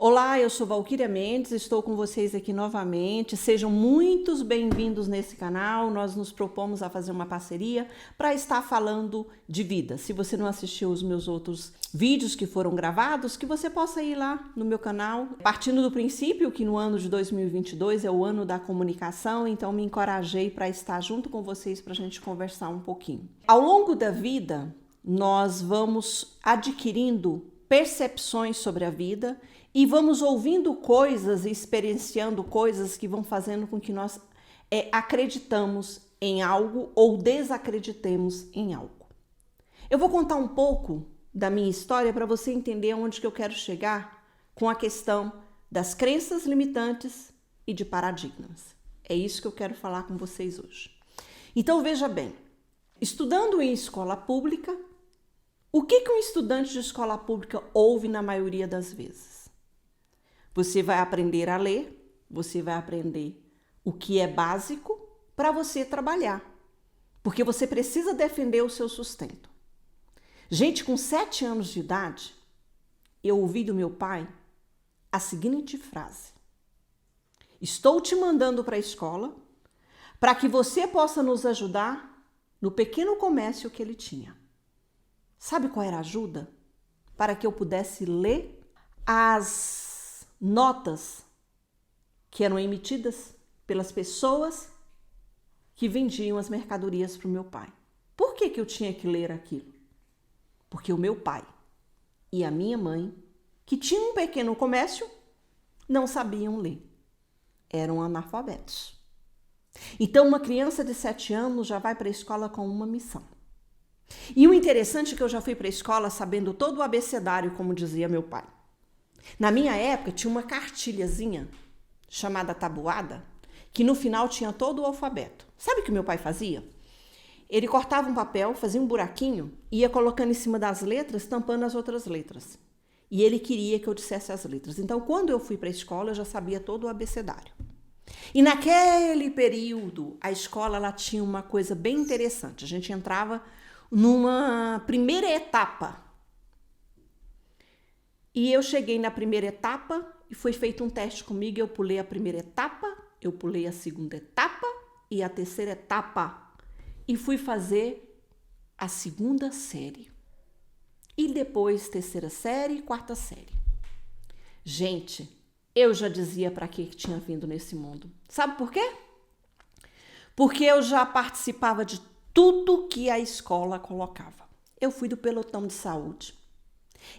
Olá, eu sou Valquíria Mendes, estou com vocês aqui novamente. Sejam muitos bem-vindos nesse canal. Nós nos propomos a fazer uma parceria para estar falando de vida. Se você não assistiu os meus outros vídeos que foram gravados, que você possa ir lá no meu canal. Partindo do princípio que no ano de 2022 é o ano da comunicação, então me encorajei para estar junto com vocês para a gente conversar um pouquinho. Ao longo da vida, nós vamos adquirindo percepções sobre a vida e vamos ouvindo coisas e experienciando coisas que vão fazendo com que nós acreditamos em algo ou desacreditemos em algo. Eu vou contar um pouco da minha história para você entender onde que eu quero chegar com a questão das crenças limitantes e de paradigmas. É isso que eu quero falar com vocês hoje. Então veja bem, estudando em escola pública, o que um estudante de escola pública ouve na maioria das vezes? Você vai aprender a ler, você vai aprender o que é básico para você trabalhar, porque você precisa defender o seu sustento. Gente, com 7 anos de idade, eu ouvi do meu pai a seguinte frase: estou te mandando para a escola para que você possa nos ajudar no pequeno comércio que ele tinha. Sabe qual era a ajuda? Para que eu pudesse ler as notas que eram emitidas pelas pessoas que vendiam as mercadorias para o meu pai. Por que eu tinha que ler aquilo? Porque o meu pai e a minha mãe, que tinham um pequeno comércio, não sabiam ler. Eram analfabetos. Então, uma criança de 7 anos já vai para a escola com uma missão. E o interessante é que eu já fui para a escola sabendo todo o abecedário, como dizia meu pai. Na minha época, tinha uma cartilhazinha chamada tabuada, que no final tinha todo o alfabeto. Sabe o que meu pai fazia? Ele cortava um papel, fazia um buraquinho, ia colocando em cima das letras, tampando as outras letras. E ele queria que eu dissesse as letras. Então, quando eu fui para a escola, eu já sabia todo o abecedário. E naquele período, a escola ela tinha uma coisa bem interessante. A gente entrava numa primeira etapa. E eu cheguei na primeira etapa e foi feito um teste comigo. Eu pulei a primeira etapa, eu pulei a segunda etapa e a terceira etapa. E fui fazer a segunda série. E depois terceira série e quarta série. Gente, eu já dizia para que tinha vindo nesse mundo. Sabe por quê? Porque eu já participava de tudo que a escola colocava. Eu fui do pelotão de saúde.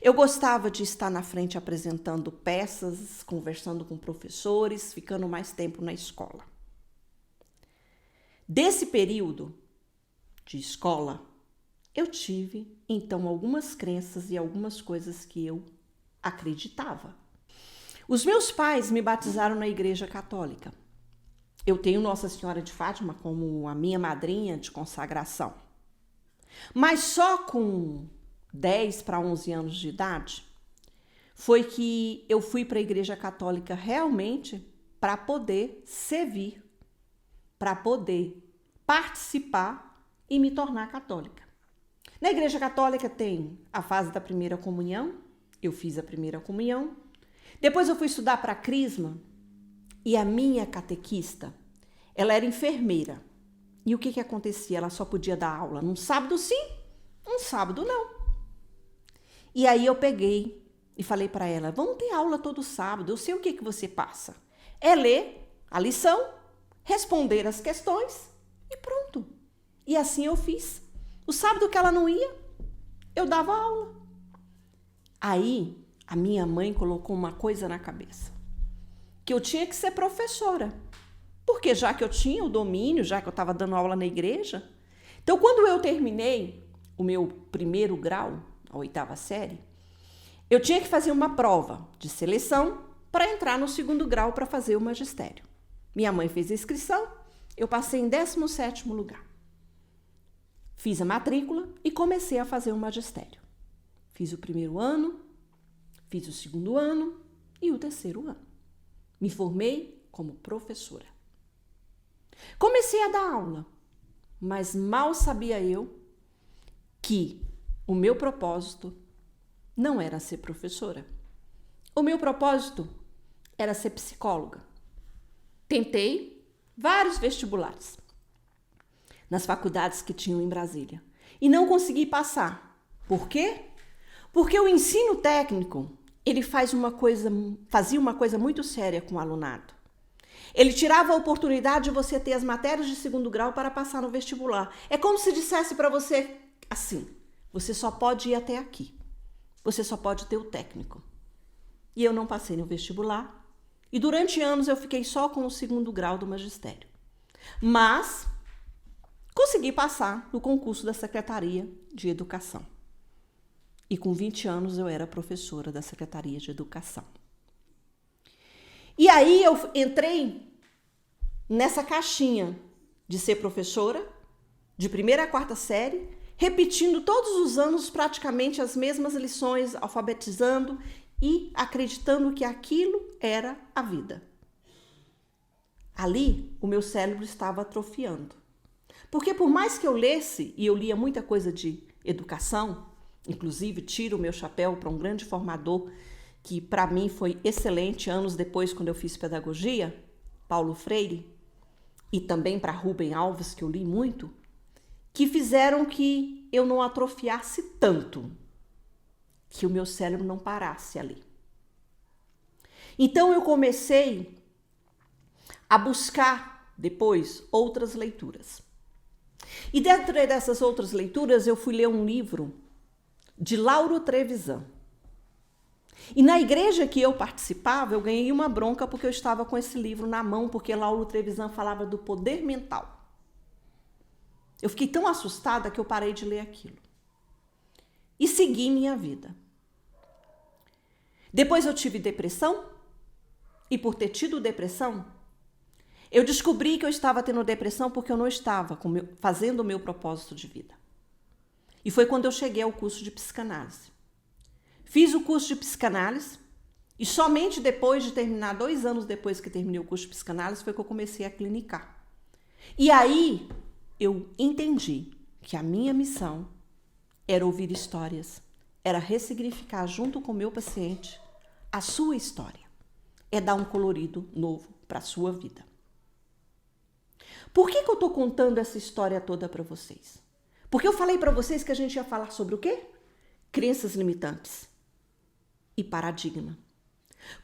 Eu gostava de estar na frente apresentando peças, conversando com professores, ficando mais tempo na escola. Desse período de escola, eu tive, então, algumas crenças e algumas coisas que eu acreditava. Os meus pais me batizaram na Igreja Católica. Eu tenho Nossa Senhora de Fátima como a minha madrinha de consagração. Mas só com 10 para 11 anos de idade foi que eu fui para a Igreja Católica realmente para poder servir, para poder participar e me tornar católica. Na Igreja Católica tem a fase da primeira comunhão, eu fiz a primeira comunhão. Depois eu fui estudar para Crisma e a minha catequista, ela era enfermeira. E o que acontecia? Ela só podia dar aula num sábado sim, um sábado não. E aí eu peguei e falei para ela, vamos ter aula todo sábado, eu sei o que você passa. É ler a lição, responder as questões e pronto. E assim eu fiz. O sábado que ela não ia, eu dava aula. Aí a minha mãe colocou uma coisa na cabeça, que eu tinha que ser professora. Porque já que eu tinha o domínio, já que eu estava dando aula na igreja, então quando eu terminei o meu primeiro grau, a 8ª série, eu tinha que fazer uma prova de seleção para entrar no 2º grau para fazer o magistério. Minha mãe fez a inscrição, eu passei em 17º lugar. Fiz a matrícula e comecei a fazer o magistério. Fiz o primeiro ano, fiz o 2º ano e o 3º ano. Me formei como professora. Comecei a dar aula, mas mal sabia eu que o meu propósito não era ser professora. O meu propósito era ser psicóloga. Tentei vários vestibulares nas faculdades que tinham em Brasília e não consegui passar. Por quê? Porque o ensino técnico, ele fazia uma coisa muito séria com o alunado. Ele tirava a oportunidade de você ter as matérias de segundo grau para passar no vestibular. É como se dissesse para você assim: você só pode ir até aqui. Você só pode ter o técnico. E eu não passei no vestibular. E durante anos eu fiquei só com o segundo grau do magistério. Mas consegui passar no concurso da Secretaria de Educação. E com 20 anos eu era professora da Secretaria de Educação. E aí eu entrei nessa caixinha de ser professora, de 1ª a 4ª série, repetindo todos os anos praticamente as mesmas lições, alfabetizando e acreditando que aquilo era a vida. Ali, o meu cérebro estava atrofiando. Porque por mais que eu lesse, e eu lia muita coisa de educação, inclusive tiro o meu chapéu para um grande formador que para mim foi excelente anos depois quando eu fiz pedagogia, Paulo Freire, e também para Rubem Alves, que eu li muito, que fizeram que eu não atrofiasse tanto, que o meu cérebro não parasse ali. Então eu comecei a buscar depois outras leituras. E dentro dessas outras leituras eu fui ler um livro de Lauro Trevisan. E na igreja que eu participava, eu ganhei uma bronca porque eu estava com esse livro na mão, porque Lauro Trevisan falava do poder mental. Eu fiquei tão assustada que eu parei de ler aquilo. E segui minha vida. Depois eu tive depressão, e por ter tido depressão, eu descobri que eu estava tendo depressão porque eu não estava fazendo o meu propósito de vida. E foi quando eu cheguei ao curso de psicanálise. Fiz o curso de psicanálise e somente depois de terminar, 2 anos depois que terminei o curso de psicanálise, foi que eu comecei a clinicar. E aí eu entendi que a minha missão era ouvir histórias, era ressignificar junto com o meu paciente a sua história, é dar um colorido novo para a sua vida. Por que eu estou contando essa história toda para vocês? Porque eu falei para vocês que a gente ia falar sobre o quê? Crenças limitantes e paradigma.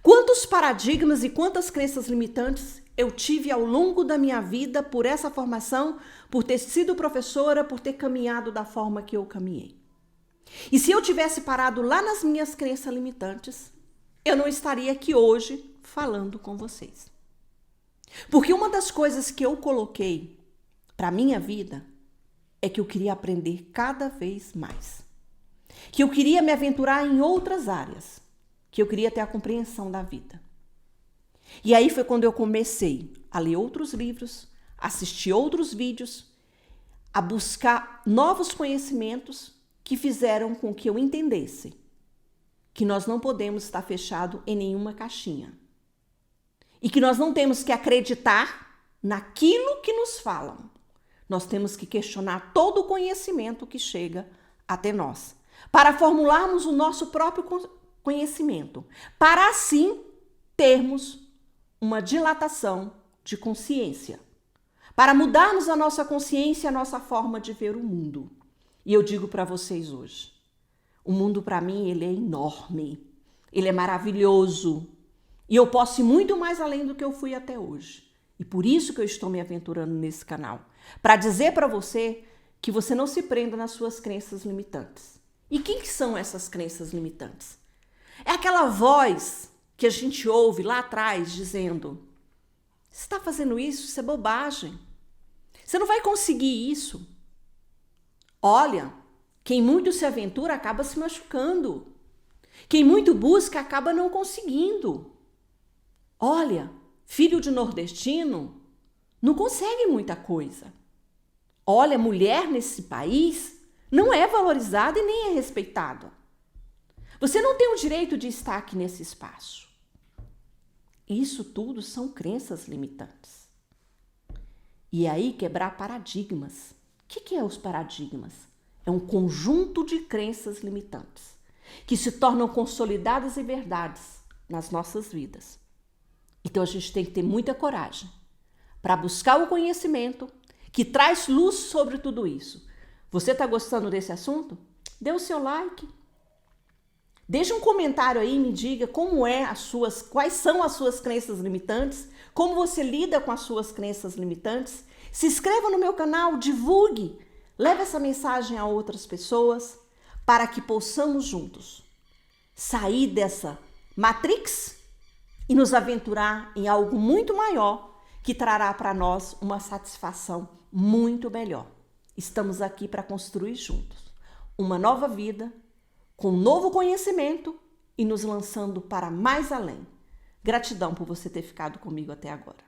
Quantos paradigmas e quantas crenças limitantes eu tive ao longo da minha vida por essa formação, por ter sido professora, por ter caminhado da forma que eu caminhei. E se eu tivesse parado lá nas minhas crenças limitantes, eu não estaria aqui hoje falando com vocês. Porque uma das coisas que eu coloquei para a minha vida é que eu queria aprender cada vez mais. Que eu queria me aventurar em outras áreas. Que eu queria ter a compreensão da vida. E aí foi quando eu comecei a ler outros livros, assistir outros vídeos, a buscar novos conhecimentos que fizeram com que eu entendesse que nós não podemos estar fechados em nenhuma caixinha. E que nós não temos que acreditar naquilo que nos falam. Nós temos que questionar todo o conhecimento que chega até nós, para formularmos o nosso próprio conhecimento, para assim termos uma dilatação de consciência, para mudarmos a nossa consciência, a nossa forma de ver o mundo. E eu digo para vocês hoje, o mundo para mim ele é enorme, ele é maravilhoso, e eu posso ir muito mais além do que eu fui até hoje. E por isso que eu estou me aventurando nesse canal, para dizer para você que você não se prenda nas suas crenças limitantes. E quem que são essas crenças limitantes? É aquela voz que a gente ouve lá atrás dizendo: você está fazendo isso? Isso é bobagem. Você não vai conseguir isso. Olha, quem muito se aventura acaba se machucando. Quem muito busca acaba não conseguindo. Olha, filho de nordestino não consegue muita coisa. Olha, mulher nesse país não é valorizada e nem é respeitada. Você não tem o direito de estar aqui nesse espaço. Isso tudo são crenças limitantes. E aí quebrar paradigmas. O que é os paradigmas? É um conjunto de crenças limitantes que se tornam consolidadas e verdades nas nossas vidas. Então a gente tem que ter muita coragem para buscar o conhecimento que traz luz sobre tudo isso. Você está gostando desse assunto? Dê o seu like. Deixa um comentário aí e me diga quais são as suas crenças limitantes, como você lida com as suas crenças limitantes. Se inscreva no meu canal, divulgue, leve essa mensagem a outras pessoas para que possamos juntos sair dessa matrix e nos aventurar em algo muito maior que trará para nós uma satisfação muito melhor. Estamos aqui para construir juntos uma nova vida, com um novo conhecimento e nos lançando para mais além. Gratidão por você ter ficado comigo até agora.